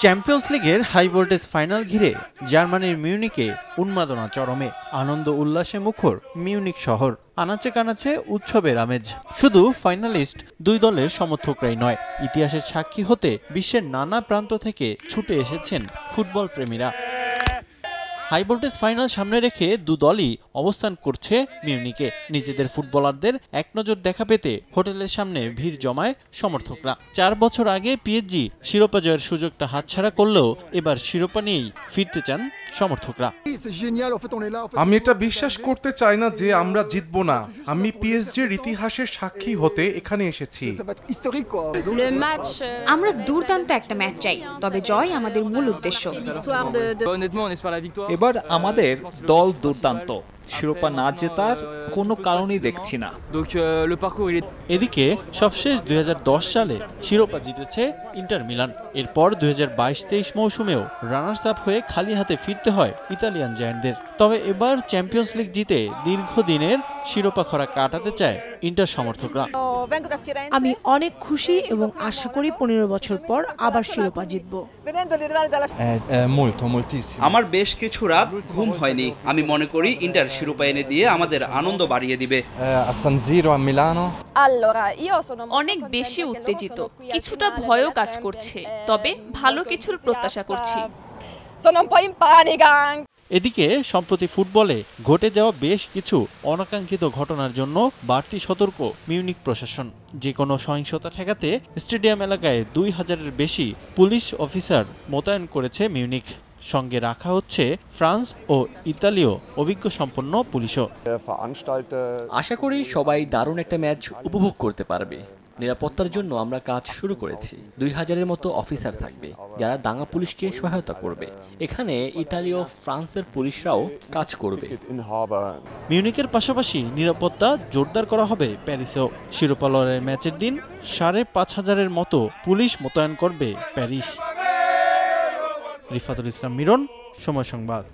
Champions লিগের high voltage final ঘিরে জার্মানির মিউনিকে উন্মাদনা চরমে, আনন্দ উল্লাসে মুখর মিউনিক শহর, আনাচে কানাচে উৎসবের আমেজ। শুধু ফাইনালিস্ট দুই দলের সমর্থকরাই নয়, ইতিহাসের সাক্ষী হতে বিশ্বের নানা প্রান্ত থেকে ছুটে এসেছেন ফুটবল প্রেমীরা। হাই ভোল্টেজ ফাইনাল সামনে রেখে দু দলই অবস্থান করছে মিউনিকে। নিজেদের ফুটবলারদের এক নজর দেখা পেতে হোটেলের সামনে ভিড় জমায় সমর্থকরা। 4 বছর আগে পিএসজি শিরোপা জয়ের সুযোগটা হাতছাড়া করলেও এবার শিরোপা নিয়েই ফিরতে চান সমর্থকরা। আমি এটা বিশ্বাস করতে চাই না যে আমরা জিতবো না। আমি পিএসজির ইতিহাসের সাক্ষী হতে এখানে এসেছি। আমরা দুর্দান্ত একটা ম্যাচ চাই, তবে জয় আমাদের মূল উদ্দেশ্য। এবার আমাদের দল দুর্দান্ত, শিরোপা না জেতার কোনো কারণই দেখছি না। এদিকে সবশেষ 2010 সালে শিরোপা জিতেছে ইন্টার মিলান। এরপর 2022-23 মৌসুমেও রানার্স আপ হয়ে খালি হাতে ফিরতে হয় ইতালিয়ান জায়ান্টদের। তবে এবার চ্যাম্পিয়ন্স লিগ জিতে দীর্ঘদিনের শিরোপা খরা কাটাতে চায় ইন্টার সমর্থকরা। আমি অনেক খুশি এবং আশা করি 15 বছর পর আবার শিরোপা জিতব। আমার বেশ কিছু রাত ঘুম হয়নি। আমি মনে করি ইন্টার শিরোপা এনে দিয়ে আমাদের আনন্দ বাড়িয়ে দিবে। অনেক বেশি উত্তেজিত, কিছুটা ভয়ও কাজ করছে, তবে ভালো কিছুর প্রত্যাশা করছি। এদিকে সম্প্রতি ফুটবলে ঘটে যাওয়া বেশ কিছু অনাকাঙ্ক্ষিত ঘটনার জন্য বাড়তি সতর্ক মিউনিক প্রশাসন। যে কোনো সহিংসতা ঠেকাতে স্টেডিয়াম এলাকায় 2000-এর বেশি পুলিশ অফিসার মোতায়েন করেছে মিউনিক। সঙ্গে রাখা হচ্ছে ফ্রান্স ও ইতালীয় অভিজ্ঞ সম্পন্ন পুলিশও। আশা করি সবাই দারুণ একটা ম্যাচ উপভোগ করতে পারবে। নিরাপত্তার জন্য আমরা কাজ শুরু করেছি। 2000-এর মতো অফিসার থাকবে যারা দাঙ্গা পুলিশকে সহায়তা করবে। এখানে ইতালি ও ফ্রান্সের পুলিশরাও কাজ করবে। মিউনিকের পাশাপাশি নিরাপত্তা জোরদার করা হবে প্যারিসেও। শিরোপা লড়াইয়ের ম্যাচের দিন 5500-এর মতো পুলিশ মোতায়েন করবে প্যারিস। রিফাতুল ইসলাম মিরন, সময় সংবাদ।